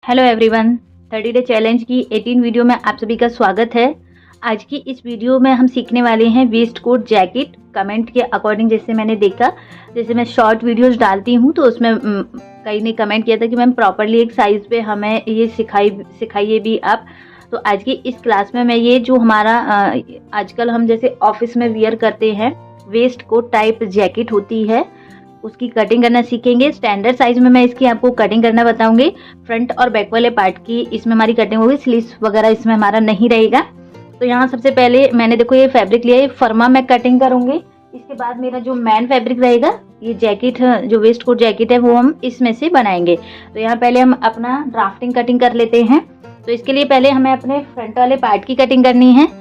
Hello everyone, 30 day challenge की 18 video में आप सभी का स्वागत है। आज की इस वीडियो में हम सीखने वाले हैं वेस्ट कोट जैकेट। कमेंट के अकॉर्डिंग जैसे मैंने देखा, जैसे मैं शॉर्ट वीडियोस डालती हूँ तो उसमें कई ने कमेंट किया था कि मैम प्रॉपरली एक साइज़ पे हमें ये सिखाइए भी आप। तो आज की इस क्लास में मैं ये जो हमारा आजकल हम जैसे ऑफिस में वियर करते हैं वेस्ट कोट टाइप जैकेट होती है, उसकी कटिंग करना सीखेंगे। स्टैंडर्ड साइज में मैं इसकी आपको कटिंग करना बताऊंगी। फ्रंट और बैक वाले पार्ट की इसमें हमारी कटिंग होगी, स्लीव्स वगैरह इसमें हमारा नहीं रहेगा। तो यहाँ सबसे पहले मैंने देखो ये फैब्रिक लिया है, फर्मा मैं कटिंग करूंगी। इसके बाद मेरा जो मैन फैब्रिक रहेगा, ये जैकेट जो वेस्ट कोट जैकेट है वो हम इसमें से बनाएंगे। तो यहाँ पहले हम अपना ड्राफ्टिंग कटिंग कर लेते हैं। तो इसके लिए पहले हमें अपने फ्रंट वाले पार्ट की कटिंग करनी है।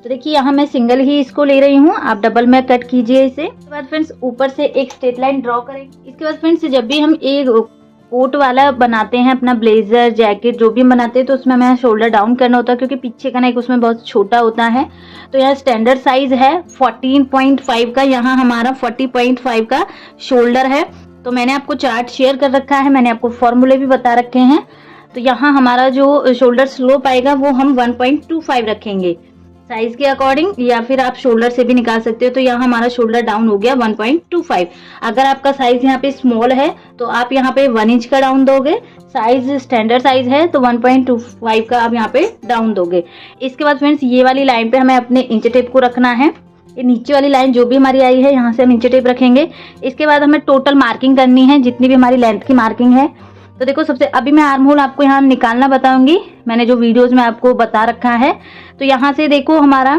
तो देखिए यहाँ मैं सिंगल ही इसको ले रही हूँ, आप डबल में कट कीजिए इसे। इसके बाद फ्रेंड्स ऊपर से एक स्ट्रेट लाइन ड्रॉ करेंगे। इसके बाद फ्रेंड्स जब भी हम एक कोट वाला बनाते हैं, अपना ब्लेजर जैकेट जो भी हम बनाते हैं, तो उसमें हमें शोल्डर डाउन करना होता है क्योंकि पीछे का नेक उसमें बहुत छोटा होता है। तो यहाँ स्टैंडर्ड साइज है 14.5 का, यहाँ हमारा 40.5 का शोल्डर है। तो मैंने आपको चार्ट शेयर कर रखा है, मैंने आपको फॉर्मूले भी बता रखे हैं। तो यहाँ हमारा जो शोल्डर स्लोप आएगा वो हम 1.25 रखेंगे साइज के अकॉर्डिंग, या फिर आप शोल्डर से भी निकाल सकते हो। तो यहाँ हमारा शोल्डर डाउन हो गया 1.25। अगर आपका साइज यहाँ पे स्मॉल है तो आप यहाँ पे 1 इंच का डाउन दोगे। साइज स्टैंडर्ड साइज है तो 1.25 का आप यहाँ पे डाउन दोगे। इसके बाद फ्रेंड्स ये वाली लाइन पे हमें अपने इंच टेप को रखना है। ये नीचे वाली लाइन जो भी हमारी आई है यहाँ से हम इंच टेप रखेंगे। इसके बाद हमें टोटल मार्किंग करनी है, जितनी भी हमारी लेंथ की मार्किंग है। तो देखो सबसे अभी मैं आर्म होल आपको यहाँ निकालना बताऊंगी, मैंने जो वीडियोस में आपको बता रखा है। तो यहाँ से देखो हमारा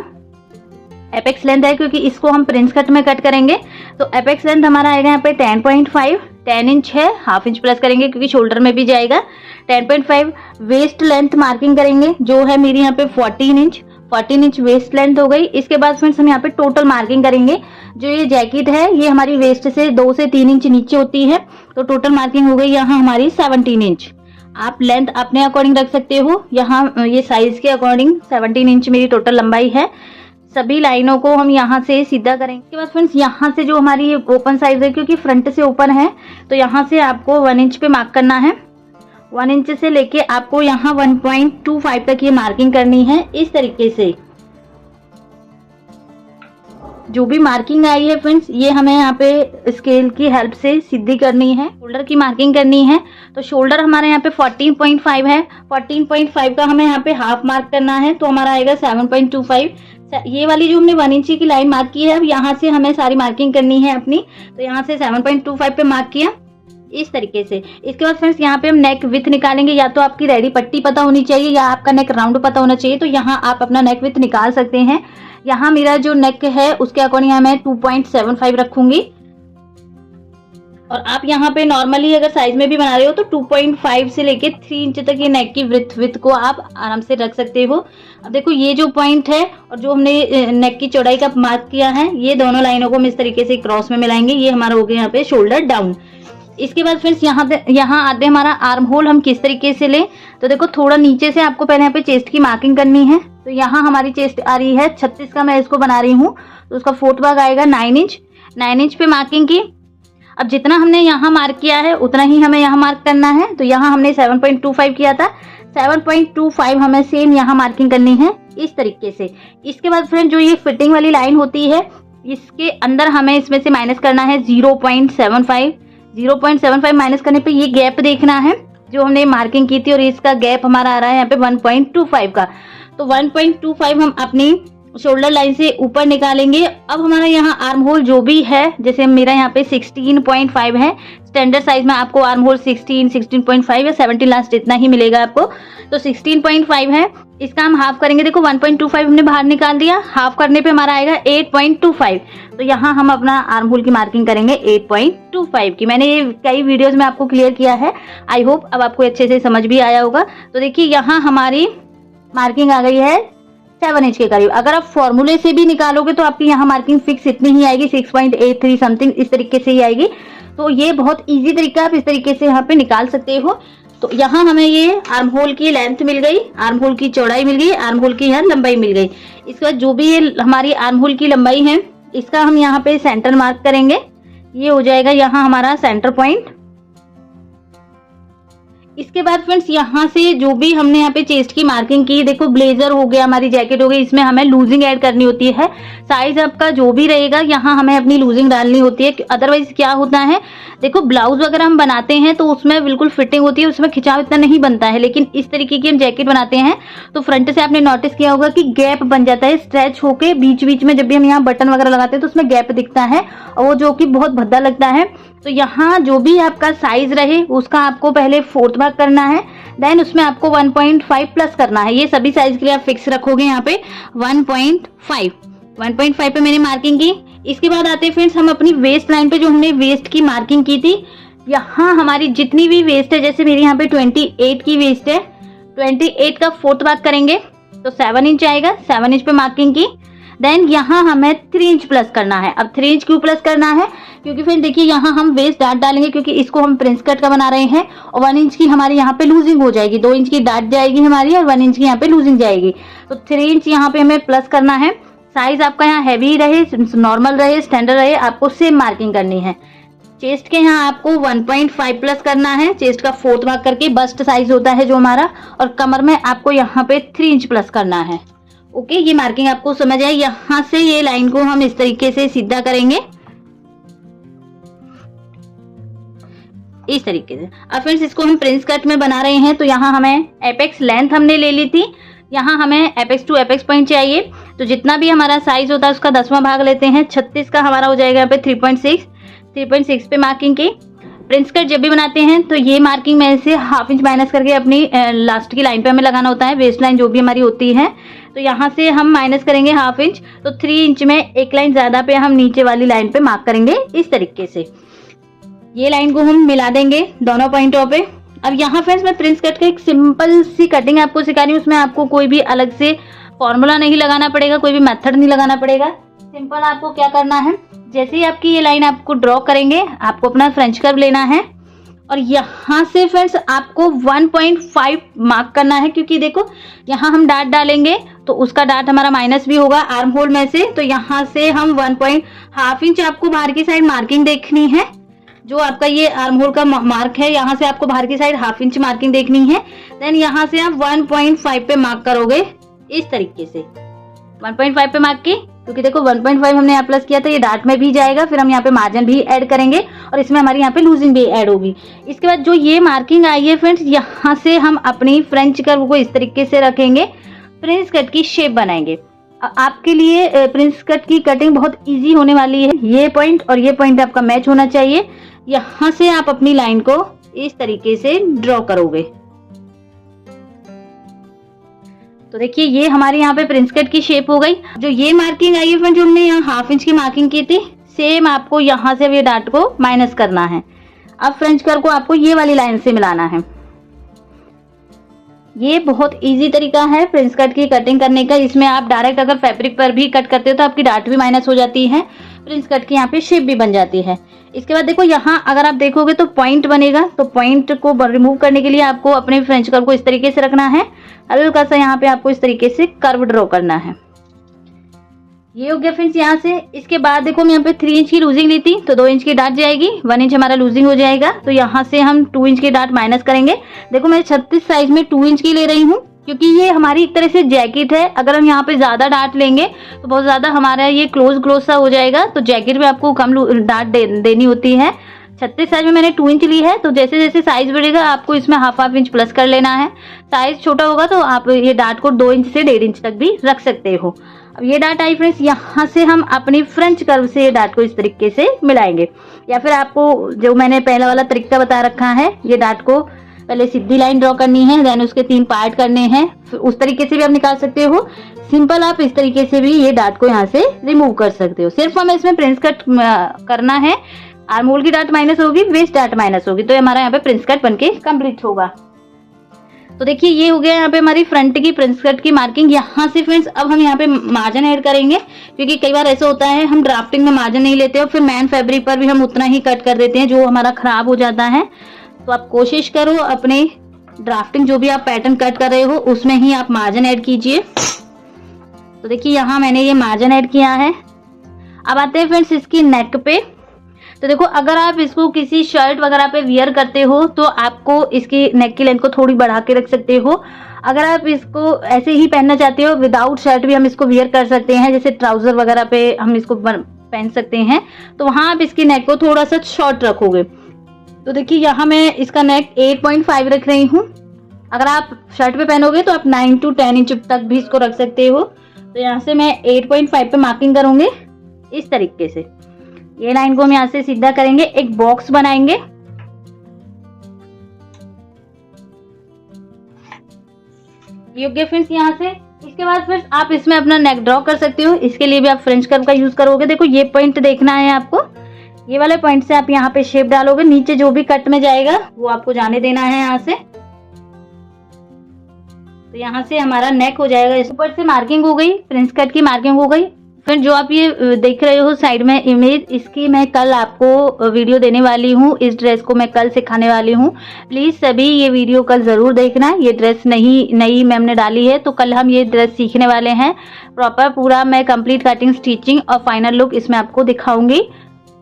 एपेक्स लेंथ है, क्योंकि इसको हम प्रिंस कट में कट करेंगे। तो एपेक्स लेंथ हमारा आएगा यहाँ पे 10.5, 10 इंच है, हाफ इंच प्लस करेंगे क्योंकि शोल्डर में भी जाएगा। 10.5 वेस्ट लेंथ मार्किंग करेंगे, जो है मेरी यहाँ पे 14 इंच वेस्ट लेंथ हो गई। इसके बाद फ्रेंड्स हम यहाँ पे टोटल मार्किंग करेंगे। जो ये जैकेट है ये हमारी वेस्ट से 2 से 3 इंच नीचे होती है, तो टोटल मार्किंग हो गई यहाँ हमारी 17 इंच। आप लेंथ अपने अकॉर्डिंग रख सकते हो, यहाँ ये साइज के अकॉर्डिंग 17 इंच मेरी टोटल लंबाई है। सभी लाइनों को हम यहाँ से सीधा करेंगे। इसके बाद फ्रेंड्स यहाँ से जो हमारी ओपन साइज है, क्योंकि फ्रंट से ओपन है, तो यहाँ से आपको 1 इंच पे मार्क करना है। 1 इंच से लेके आपको यहाँ 1.25 तक ये मार्किंग करनी है। इस तरीके से जो भी मार्किंग आई है फ्रेंड्स, ये हमें यहाँ पे स्केल की हेल्प से सीधी करनी है। शोल्डर की मार्किंग करनी है। तो शोल्डर हमारे यहाँ पे 14.5 है, 14.5 का हमें यहाँ पे हाफ मार्क करना है, तो हमारा आएगा 7.25। ये वाली जो हमने 1 इंच की लाइन मार्क की है, अब यहाँ से हमें सारी मार्किंग करनी है अपनी। तो यहाँ से 7.25 पे मार्क किया इस तरीके से। इसके बाद फ्रेंड्स यहाँ पे हम नेक विथ निकालेंगे। या तो आपकी रेडी पट्टी पता होनी चाहिए या आपका नेक राउंड पता होना चाहिए, तो यहाँ आप अपना नेक विथ निकाल सकते हैं। यहाँ मेरा जो नेक है उसके अकॉर्डिंग मैं 2.75 रखूंगी। और आप यहाँ पे नॉर्मली अगर साइज में भी बना रहे हो तो 2.5 से लेके 3 इंच तक ये नेक की विथ को आप आराम से रख सकते हो। अब देखो ये जो पॉइंट है और जो हमने नेक की चौड़ाई का मार्क किया है, ये दोनों लाइनों को हम इस तरीके से क्रॉस में मिलाएंगे। ये हमारा हो गया यहाँ पे शोल्डर डाउन। इसके बाद फ्रेंड्स यहाँ आते हमारा आर्म होल हम किस तरीके से लें। तो देखो थोड़ा नीचे से आपको पहले यहाँ पे चेस्ट की मार्किंग करनी है। तो यहाँ हमारी चेस्ट आ रही है 36 का, मैं इसको बना रही हूँ, तो उसका 4th भाग आएगा 9 इंच। 9 इंच पे मार्किंग की। अब जितना हमने यहाँ मार्क किया है उतना ही हमें यहाँ मार्क करना है। तो यहाँ हमने 7.25 किया था, 7.25 हमें सेम यहाँ मार्किंग करनी है इस तरीके से। इसके बाद फ्रेंड जो ये फिटिंग वाली लाइन होती है, इसके अंदर हमें इसमें से माइनस करना है 0.75। 0.75 माइनस करने पे ये गैप देखना है जो हमने मार्किंग की थी, और इसका गैप हमारा आ रहा है यहाँ पे 1.25 का। तो 1.25 हम अपनी शोल्डर लाइन से ऊपर निकालेंगे। अब हमारा यहाँ आर्म होल जो भी है, जैसे मेरा यहाँ पे 16.5 है, स्टैंडर्ड साइज में आपको आर्म होल 16, 16.5 या 17 लास्ट इतना ही मिलेगा आपको। तो 16.5 है, इसका हम हाफ करेंगे। देखो 1.25 हमने बाहर निकाल दिया, हाफ करने पे हमारा आएगा 8.25। तो यहाँ हम अपना आर्म होल की मार्किंग करेंगे 8.25 की। मैंने ये कई वीडियोस में आपको क्लियर किया है, आई होप अब आपको अच्छे से समझ भी आया होगा। तो देखिए यहाँ हमारी मार्किंग आ गई है 7 इंच के करीब। अगर आप फॉर्मूले से भी निकालोगे तो आपकी यहाँ मार्किंग फिक्स इतनी ही आएगी, 6.83 समथिंग इस तरीके से ही आएगी। तो ये बहुत इजी तरीका, आप इस तरीके से यहाँ पे निकाल सकते हो। तो यहाँ हमें ये आर्म होल की लेंथ मिल गई, आर्म होल की चौड़ाई मिल गई, आर्म होल की यहाँ लंबाई मिल गई। इसके बाद जो भी ये हमारी आर्म होल की लंबाई है, इसका हम यहाँ पे सेंटर मार्क करेंगे। ये हो जाएगा यहाँ हमारा सेंटर पॉइंट। इसके बाद फ्रेंड्स यहाँ से जो भी हमने यहाँ पे चेस्ट की मार्किंग की, देखो ब्लेजर हो गया, हमारी जैकेट हो गई, इसमें हमें लूजिंग ऐड करनी होती है। साइज आपका जो भी रहेगा यहाँ हमें अपनी लूजिंग डालनी होती है। अदरवाइज क्या होता है, देखो ब्लाउज वगैरह हम बनाते हैं तो उसमें बिल्कुल फिटिंग होती है, उसमें खिंचाव इतना नहीं बनता है, लेकिन इस तरीके की हम जैकेट बनाते हैं तो फ्रंट से आपने नोटिस किया होगा कि गैप बन जाता है, स्ट्रेच होके बीच बीच में जब भी हम यहाँ बटन वगैरह लगाते हैं तो उसमें गैप दिखता है और वो जो कि बहुत भद्दा लगता है। तो यहाँ जो भी आपका साइज रहे उसका आपको पहले 4th भाग करना है, देन उसमें आपको 1.5 प्लस करना है। ये सभी साइज के लिए आप फिक्स रखोगे यहाँ पे 1.5 पे मैंने मार्किंग की। इसके बाद आते हैं फ्रेंड्स हम अपनी वेस्ट लाइन पे, जो हमने वेस्ट की मार्किंग की थी। यहाँ हमारी जितनी भी वेस्ट है, जैसे मेरी यहाँ पे 28 की वेस्ट है, 28 का 4th भाग करेंगे तो 7 इंच आएगा, 7 इंच पे मार्किंग की। देन यहाँ हमें 3 इंच प्लस करना है। अब 3 इंच क्यों प्लस करना है, क्योंकि फिर देखिए यहाँ हम वेस्ट डार्ट डालेंगे, क्योंकि इसको हम प्रिंस कट का बना रहे हैं और 1 इंच की हमारी यहाँ पे लूजिंग हो जाएगी, 2 इंच की डार्ट जाएगी हमारी और 1 इंच की यहाँ पे लूजिंग जाएगी। तो 3 इंच यहाँ पे हमें प्लस करना है। साइज आपका यहाँ हैवी रहे, नॉर्मल रहे, स्टैंडर्ड रहे, आपको सेम मार्किंग करनी है। चेस्ट के यहाँ आपको 1.5 प्लस करना है, चेस्ट का 4th भाग करके, बस्ट साइज होता है जो हमारा, और कमर में आपको यहाँ पे 3 इंच प्लस करना है। ओके, ये मार्किंग आपको समझ आई। यहाँ से ये लाइन को हम इस तरीके से सीधा करेंगे, इस तरीके से। अब फ्रेंड्स इसको हम प्रिंस कट में बना रहे हैं तो यहाँ हमें एपेक्स लेंथ हमने ले ली थी, यहाँ हमें एपेक्स टू एपेक्स पॉइंट चाहिए। तो जितना भी हमारा साइज होता है उसका 10वां भाग लेते हैं, 36 का हमारा हो जाएगा यहाँ पे 3.6 पे मार्किंग की। प्रिंस कट जब भी बनाते हैं तो ये मार्किंग में से ½ इंच माइनस करके अपनी लास्ट की लाइन पे हमें लगाना होता है, वेस्ट लाइन जो भी हमारी होती है। तो यहाँ से हम माइनस करेंगे ½ इंच, तो 3 इंच में एक लाइन ज्यादा पे हम नीचे वाली लाइन पे मार्क करेंगे इस तरीके से। ये लाइन को हम मिला देंगे दोनों पॉइंटों पे। अब यहाँ फ्रेंड्स मैं प्रिंस कट का एक सिंपल सी कटिंग आपको सिखा रही हूँ, उसमें आपको कोई भी अलग से फॉर्मूला नहीं लगाना पड़ेगा, कोई भी मेथड नहीं लगाना पड़ेगा। सिंपल आपको क्या करना है, जैसे ही आपकी ये लाइन आपको ड्रॉ करेंगे, आपको अपना फ्रेंच कर्व लेना है और यहाँ से फ्रेंड्स आपको 1.5 मार्क करना है, क्योंकि देखो यहाँ हम डार्ट डालेंगे तो उसका डार्ट हमारा माइनस भी होगा आर्म होल में से। तो यहाँ से हम 1.5 इंच आपको बाहर की साइड मार्किंग देखनी है, जो आपका ये आर्म होल का मार्क है, यहाँ से आपको बाहर की साइड ½ इंच मार्किंग देखनी है। देन यहाँ से आप 1.5 पे मार्क करोगे इस तरीके से, 1.5 पे मार्क की, क्योंकि देखो 1.5 हमने यहाँ प्लस किया था, ये डार्ट में भी जाएगा, फिर हम यहाँ पे मार्जिन भी ऐड करेंगे और इसमें हमारी यहाँ पे लूजिंग भी ऐड होगी। इसके बाद जो ये मार्किंग आई है फ्रेंड्स, यहाँ से हम अपनी फ्रेंच कर्व को इस तरीके से रखेंगे, प्रिंस कट की शेप बनाएंगे। आपके लिए प्रिंस कट की कटिंग बहुत इजी होने वाली है। ये पॉइंट और ये पॉइंट आपका मैच होना चाहिए। यहाँ से आप अपनी लाइन को इस तरीके से ड्रॉ करोगे। तो देखिए ये हमारे यहाँ पे प्रिंस कट की शेप हो गई। जो ये मार्किंग आई है फ्रेंड, जो हमने यहाँ ½ इंच की मार्किंग की थी, सेम आपको यहाँ से ये डार्ट को माइनस करना है। अब फ्रेंच कर्व को आपको ये वाली लाइन से मिलाना है। ये बहुत इजी तरीका है प्रिंस कट की कटिंग करने का। इसमें आप डायरेक्ट अगर फैब्रिक पर भी कट करते हो तो आपकी डार्ट भी माइनस हो जाती है, प्रिंस कट की यहाँ पे शेप भी बन जाती है। इसके बाद देखो यहाँ अगर आप देखोगे तो पॉइंट बनेगा, तो पॉइंट को रिमूव करने के लिए आपको अपने फ्रेंच कर्व को इस तरीके से रखना है, हल्का सा यहाँ पे आपको इस तरीके से कर्व ड्रॉ करना है। ये हो गया फ्रेंड्स यहाँ से। इसके बाद देखो मैं यहाँ पे 3 इंच की लूजिंग ली थी, तो 2 इंच की डार्ट जाएगी, 1 इंच हमारा लूजिंग हो जाएगा। तो यहाँ से हम 2 इंच की डार्ट माइनस करेंगे। देखो मैं 36 साइज में 2 इंच की ले रही हूँ, क्योंकि ये हमारी एक तरह से जैकेट है। अगर हम यहाँ पे ज्यादा डार्ट लेंगे तो बहुत ज्यादा हमारा ये क्लोज सा हो जाएगा, तो जैकेट में आपको कम डार्ट देनी होती है। 36 साइज में मैंने 2 इंच ली है, तो जैसे जैसे साइज बढ़ेगा आपको इसमें ½ इंच प्लस कर लेना है। साइज छोटा होगा तो आप ये डार्ट को 2 इंच से 1.5 इंच तक भी रख सकते हो। अब ये डार्ट आई फ्रेंड्स, यहाँ से हम अपनी फ्रेंच कर्व से ये डार्ट को इस तरीके से मिलाएंगे, या फिर आपको जो मैंने पहला वाला तरीका बता रखा है, ये डार्ट को पहले सीधी लाइन ड्रॉ करनी है, देन उसके 3 पार्ट करने हैं, उस तरीके से भी आप निकाल सकते हो। सिंपल आप इस तरीके से भी ये डार्ट को यहाँ से रिमूव कर सकते हो। सिर्फ हमें इसमें प्रिंस कट करना है, आर्म होल की डार्ट माइनस होगी, वेस्ट डार्ट माइनस होगी, तो हमारा यहाँ पे प्रिंस कट बनके कंप्लीट होगा। तो देखिए ये हो गया यहाँ पे हमारी फ्रंट की प्रिंस कट की मार्किंग। यहाँ से फ्रेंड्स अब हम यहाँ पे मार्जिन ऐड करेंगे, क्योंकि कई बार ऐसा होता है हम ड्राफ्टिंग में मार्जिन नहीं लेते और फिर मैन फैब्रिक पर भी हम उतना ही कट कर देते हैं जो हमारा खराब हो जाता है। तो आप कोशिश करो अपने ड्राफ्टिंग जो भी आप पैटर्न कट कर रहे हो उसमें ही आप मार्जिन ऐड कीजिए। तो देखिए यहाँ मैंने ये मार्जिन ऐड किया है। अब आते हैं फ्रेंड्स इसकी नेक पे। तो देखो अगर आप इसको किसी शर्ट वगैरह पे वियर करते हो तो आपको इसकी नेक की लेंथ को थोड़ी बढ़ा के रख सकते हो। अगर आप इसको ऐसे ही पहनना चाहते हो विदाउट शर्ट भी हम इसको वियर कर सकते हैं, जैसे ट्राउजर वगैरह पे हम इसको पहन सकते हैं, तो वहां आप इसकी नेक को थोड़ा सा शॉर्ट रखोगे। तो देखिए यहाँ मैं इसका नेक 8.5 रख रही हूँ। अगर आप शर्ट पे पहनोगे तो आप 9 to 10 इंच तक भी इसको रख सकते हो। तो यहाँ से मैं 8.5 पे मार्किंग करूंगी इस तरीके से। ये लाइन को हम यहाँ से सीधा करेंगे, एक बॉक्स बनाएंगे। ये हो गया फ्रेंड्स यहाँ से। इसके बाद फ्रेंड्स आप इसमें अपना नेक ड्रॉ कर सकते हो। इसके लिए भी आप फ्रेंच कर्व का यूज करोगे। देखो ये पॉइंट देखना है आपको, ये वाले पॉइंट से आप यहाँ पे शेप डालोगे। नीचे जो भी कट में जाएगा वो आपको जाने देना है यहाँ से। तो यहाँ से हमारा नेक हो जाएगा। इस ऊपर से मार्किंग हो गई, फ्रेंच कट की मार्किंग हो गई। फिर जो आप ये देख रहे हो साइड में इमेज, इसकी मैं कल आपको वीडियो देने वाली हूँ। इस ड्रेस को मैं कल सिखाने वाली हूँ। प्लीज सभी ये वीडियो कल जरूर देखना। ये ड्रेस नई मैम ने डाली है, तो कल हम ये ड्रेस सीखने वाले हैं। प्रॉपर पूरा मैं कंप्लीट कटिंग, स्टिचिंग और फाइनल लुक इसमें आपको दिखाऊंगी।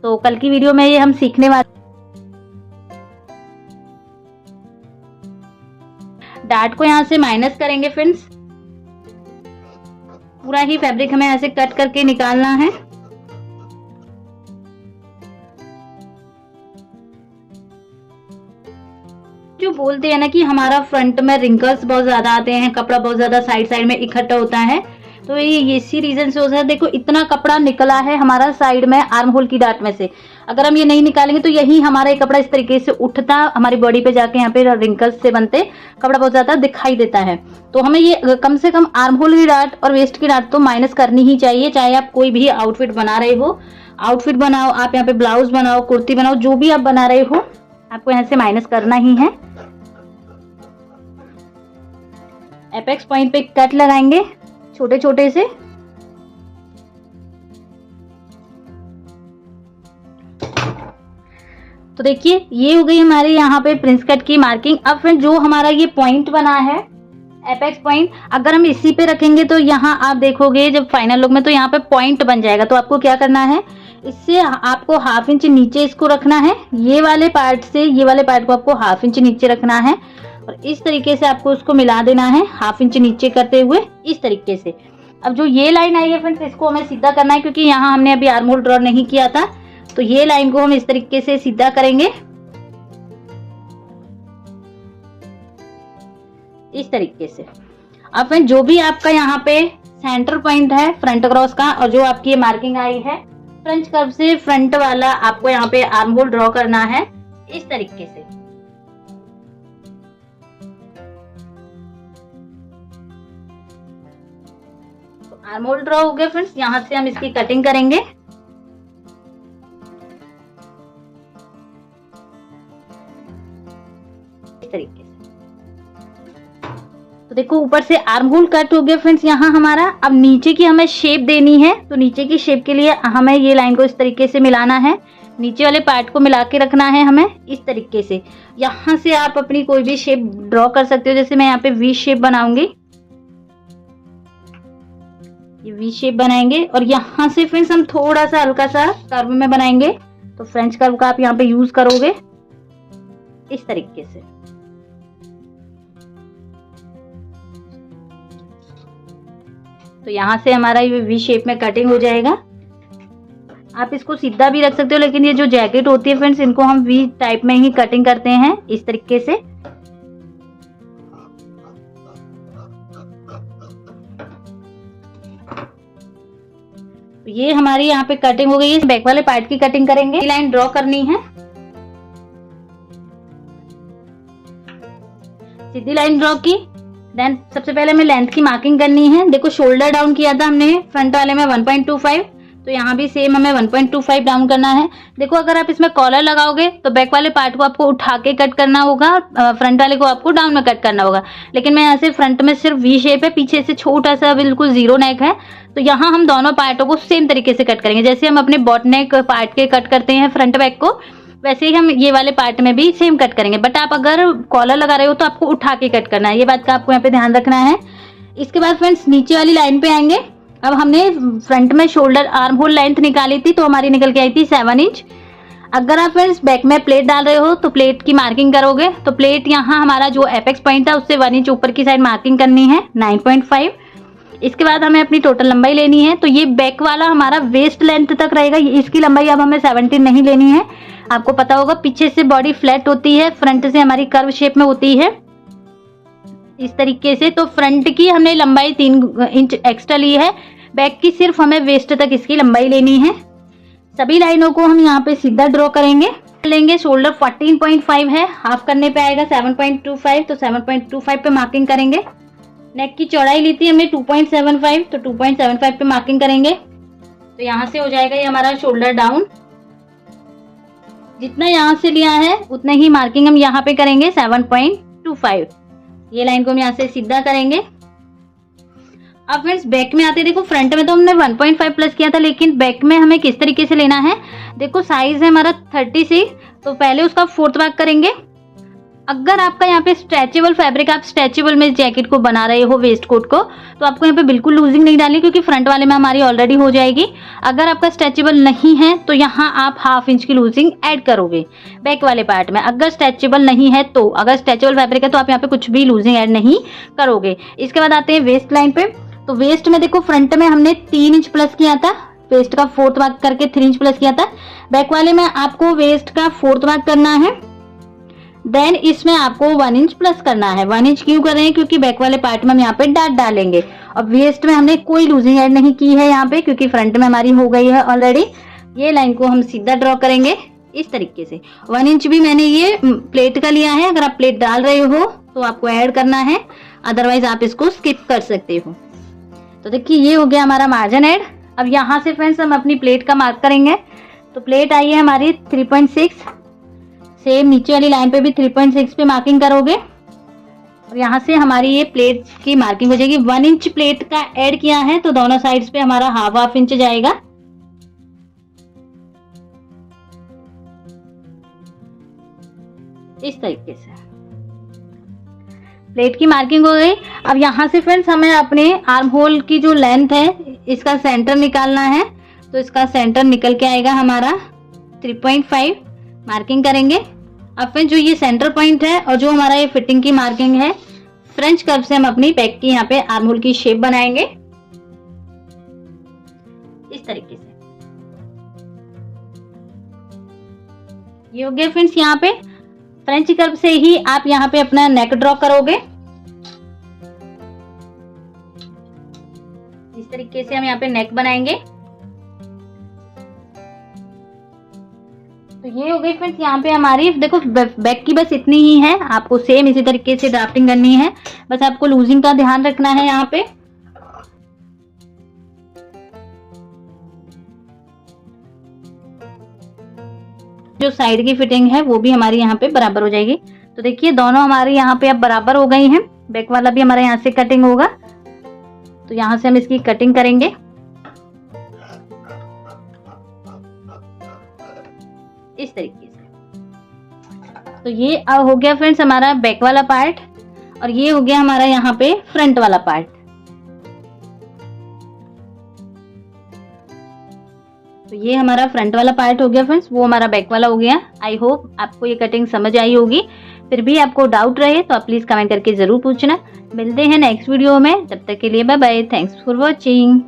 तो कल की वीडियो में ये हम सीखने वाले। डार्ट को यहाँ से माइनस करेंगे फ्रेंड्स। पूरा ही फैब्रिक हमें ऐसे कट करके निकालना है। जो बोलते हैं ना कि हमारा फ्रंट में रिंकल्स बहुत ज्यादा आते हैं, कपड़ा बहुत ज्यादा साइड में इकट्ठा होता है, तो ये इसी रीजन से होता है। देखो इतना कपड़ा निकला है हमारा साइड में आर्म होल की डाट में से। अगर हम ये नहीं निकालेंगे तो यही हमारा कपड़ा इस तरीके से उठता, हमारी बॉडी पे जाके यहाँ पे रिंकल्स से बनते कपड़ा बहुत ज्यादा दिखाई देता है। तो हमें ये कम से कम आर्म होल की डाट और वेस्ट की डाट तो माइनस करनी ही चाहिए। चाहे आप कोई भी आउटफिट बना रहे हो, आउटफिट बनाओ, आप यहाँ पे ब्लाउज बनाओ, कुर्ती बनाओ, जो भी आप बना रहे हो आपको यहाँ से माइनस करना ही है। एपेक्स पॉइंट पे कट लगाएंगे छोटे छोटे से। तो देखिए ये हो गई हमारे यहाँ पे प्रिंस कट की मार्किंग। अब फ्रेंड जो हमारा ये पॉइंट बना है एपेक्स पॉइंट, अगर हम इसी पे रखेंगे तो यहाँ आप देखोगे जब फाइनल लुक में तो यहाँ पे पॉइंट बन जाएगा। तो आपको क्या करना है, इससे आपको ½ इंच नीचे इसको रखना है। ये वाले पार्ट से ये वाले पार्ट को आपको ½ इंच नीचे रखना है और इस तरीके से आपको उसको मिला देना है ½ इंच नीचे करते हुए इस तरीके से। अब जो ये लाइन आई है फ्रेंड्स, इसको हमें सीधा करना है क्योंकि यहाँ हमने अभी आर्म होल ड्रॉ नहीं किया था। तो ये लाइन को हम इस तरीके से सीधा करेंगे इस तरीके से। अब फ्रेंड जो भी आपका यहाँ पे सेंटर पॉइंट है फ्रंट क्रॉस का और जो आपकी ये मार्किंग आई है फ्रेंच कर्व से फ्रंट वाला, आपको यहाँ पे आर्म होल ड्रॉ करना है इस तरीके से। तो आर्म होल ड्रॉ हो गया फ्रेंड्स। यहाँ से हम इसकी कटिंग करेंगे। तरीके से तो देखो ऊपर से आर्म होल कट हो गया फ्रेंड्स यहाँ हमारा। अब नीचे की हमें शेप देनी है, तो नीचे की शेप के लिए हमें ये लाइन को इस तरीके से मिलाना है। नीचे वाले पार्ट को मिला के रखना है हमें इस तरीके से। यहाँ से आप अपनी कोई भी शेप ड्रॉ कर सकते हो। जैसे मैं यहाँ पे वी शेप बनाऊंगी, ये वी शेप बनाएंगे और यहाँ से फ्रेंड्स हम थोड़ा सा हल्का सा कर्व में बनाएंगे। तो फ्रेंच कर्व का आप यहाँ पे यूज करोगे इस तरीके से। तो यहाँ से हमारा ये वी शेप में कटिंग हो जाएगा। आप इसको सीधा भी रख सकते हो, लेकिन ये जो जैकेट होती है फ्रेंड्स, इनको हम वी टाइप में ही कटिंग करते हैं इस तरीके से। तो ये हमारी यहाँ पे कटिंग हो गई है। बैक वाले पार्ट की कटिंग करेंगे। लाइन ड्रॉ करनी है, सीधी लाइन ड्रॉ की। देन सबसे पहले हमें लेंथ की मार्किंग करनी है। देखो शोल्डर डाउन किया था हमने फ्रंट वाले में 1.25, तो यहाँ भी सेम हमें 1.25 डाउन करना है। देखो अगर आप इसमें कॉलर लगाओगे तो बैक वाले पार्ट को आपको उठा के कट करना होगा, फ्रंट वाले को आपको डाउन में कट करना होगा। लेकिन मैं यहाँ से फ्रंट में सिर्फ वी शेप है, पीछे से छोटा सा बिल्कुल जीरो नेक है। तो यहाँ हम दोनों पार्टों को सेम तरीके से कट करेंगे। जैसे हम अपने बॉट नेक पार्ट के कट करते हैं फ्रंट बैक को, वैसे ही हम ये वाले पार्ट में भी सेम कट करेंगे। बट आप अगर कॉलर लगा रहे हो तो आपको उठा के कट करना है, ये बात का आपको यहाँ पे ध्यान रखना है। इसके बाद फ्रेंड्स नीचे वाली लाइन पे आएंगे। अब हमने फ्रंट में शोल्डर आर्म होल लेंथ निकाली थी, तो हमारी निकल के आई थी 7 इंच। अगर आप फ्रेंड्स बैक में प्लेट डाल रहे हो तो प्लेट की मार्किंग करोगे तो प्लेट यहाँ हमारा जो एपेक्स पॉइंट था उससे 1 इंच ऊपर की साइड मार्किंग करनी है 9.5। इसके बाद हमें अपनी टोटल लंबाई लेनी है। तो ये बैक वाला हमारा वेस्ट लेंथ तक रहेगा, इसकी लंबाई अब हमें 17 नहीं लेनी है। आपको पता होगा पीछे से बॉडी फ्लैट होती है, फ्रंट से हमारी कर्व शेप में होती है इस तरीके से। तो फ्रंट की हमने लंबाई 3 इंच एक्स्ट्रा ली है, बैक की सिर्फ हमें वेस्ट तक इसकी लंबाई लेनी है। सभी लाइनों को हम यहाँ पे सीधा ड्रॉ करेंगे। लेंगे शोल्डर 14.5 है, हाफ करने पे आएगा 7.25, तो 7.25 पे मार्किंग करेंगे। नेक की चौड़ाई ली थी हमने 2.75, तो 2.75 पे मार्किंग करेंगे। तो यहाँ से हो जाएगा ये हमारा शोल्डर डाउन। जितना यहाँ से लिया है उतना ही मार्किंग हम यहाँ पे करेंगे 7.25। ये लाइन को हम यहाँ से सीधा करेंगे। अब फ्रेंड्स बैक में आते, देखो फ्रंट में तो हमने 1.5 प्लस किया था, लेकिन बैक में हमें किस तरीके से लेना है। देखो साइज है हमारा 36, तो पहले उसका 4th भाग करेंगे। अगर आपका यहाँ पे स्ट्रेचेबल फैब्रिक, आप स्ट्रेचेबल में जैकेट को बना रहे हो वेस्ट कोट को, तो आपको यहाँ पे बिल्कुल लूजिंग नहीं डालनी, क्योंकि फ्रंट वाले में हमारी ऑलरेडी हो जाएगी। अगर आपका स्ट्रेचेबल नहीं है तो यहाँ आप 1/2 इंच की लूजिंग ऐड करोगे बैक वाले पार्ट में। अगर स्ट्रेचेबल नहीं है तो, अगर स्ट्रेचेबल फैब्रिक है तो आप यहाँ पे कुछ भी लूजिंग ऐड नहीं करोगे। इसके बाद आते हैं वेस्ट लाइन पे। तो वेस्ट में देखो फ्रंट में हमने 3 इंच प्लस किया था, वेस्ट का 4th भाग करके 3 इंच प्लस किया था। बैक वाले में आपको वेस्ट का 4th भाग करना है, देन इसमें आपको 1 इंच प्लस करना है। 1 इंच क्यों कर रहे हैं, क्योंकि बैक वाले पार्ट में हम यहाँ पे डाट डालेंगे। और वेस्ट में हमने कोई लूजिंग ऐड नहीं की है यहाँ पे, क्योंकि फ्रंट में हमारी हो गई है ऑलरेडी। ये लाइन को हम सीधा ड्रॉ करेंगे इस तरीके से। 1 इंच भी मैंने ये प्लेट का लिया है, अगर आप प्लेट डाल रहे हो तो आपको ऐड करना है, अदरवाइज आप इसको स्किप कर सकते हो। तो देखिए ये हो गया हमारा मार्जिन ऐड। अब यहाँ से फ्रेंड्स हम अपनी प्लेट का मार्क करेंगे। तो प्लेट आई है हमारी 3.6, सेम नीचे वाली लाइन पे भी 3.6 पे मार्किंग करोगे। और यहाँ से हमारी ये प्लेट की मार्किंग हो जाएगी। 1 इंच प्लेट का ऐड किया है, तो दोनों साइड्स पे हमारा 1/2 इंच जाएगा। इस तरीके से प्लेट की मार्किंग हो गई। अब यहाँ से फ्रेंड्स हमें अपने आर्म होल की जो लेंथ है इसका सेंटर निकालना है। तो इसका सेंटर निकल के आएगा हमारा 3.5, मार्किंग करेंगे। अब फ्रेंड्स जो ये सेंटर पॉइंट है और जो हमारा ये फिटिंग की मार्किंग है, फ्रेंच कर्व से हम अपनी बैक की यहाँ पे आर्म होल की शेप बनाएंगे इस तरीके से। ये हो गया फ्रेंड्स। यहाँ पे फ्रेंच कर्व से ही आप यहाँ पे अपना नेक ड्रॉ करोगे। इस तरीके से हम यहाँ पे नेक बनाएंगे। तो ये हो गई फ्रेंड्स यहाँ पे हमारी, देखो बैक की बस इतनी ही है, आपको सेम इसी तरीके से ड्राफ्टिंग करनी है। बस आपको लूजिंग का ध्यान रखना है। यहाँ पे जो साइड की फिटिंग है वो भी हमारी यहाँ पे बराबर हो जाएगी। तो देखिए दोनों हमारे यहाँ पे अब बराबर हो गई हैं। बैक वाला भी हमारा यहाँ से कटिंग होगा, तो यहाँ से हम इसकी कटिंग करेंगे इस तरीके से। तो ये हो गया फ्रेंड्स हमारा बैक वाला पार्ट, और ये हो गया हमारा यहाँ पे फ्रंट वाला पार्ट। तो ये हमारा फ्रंट वाला पार्ट हो गया फ्रेंड्स, वो हमारा बैक वाला हो गया। आई होप आपको ये कटिंग समझ आई होगी। फिर भी आपको डाउट रहे तो आप प्लीज कमेंट करके जरूर पूछना। मिलते हैं नेक्स्ट वीडियो में, तब तक के लिए bye bye. Thanks for watching.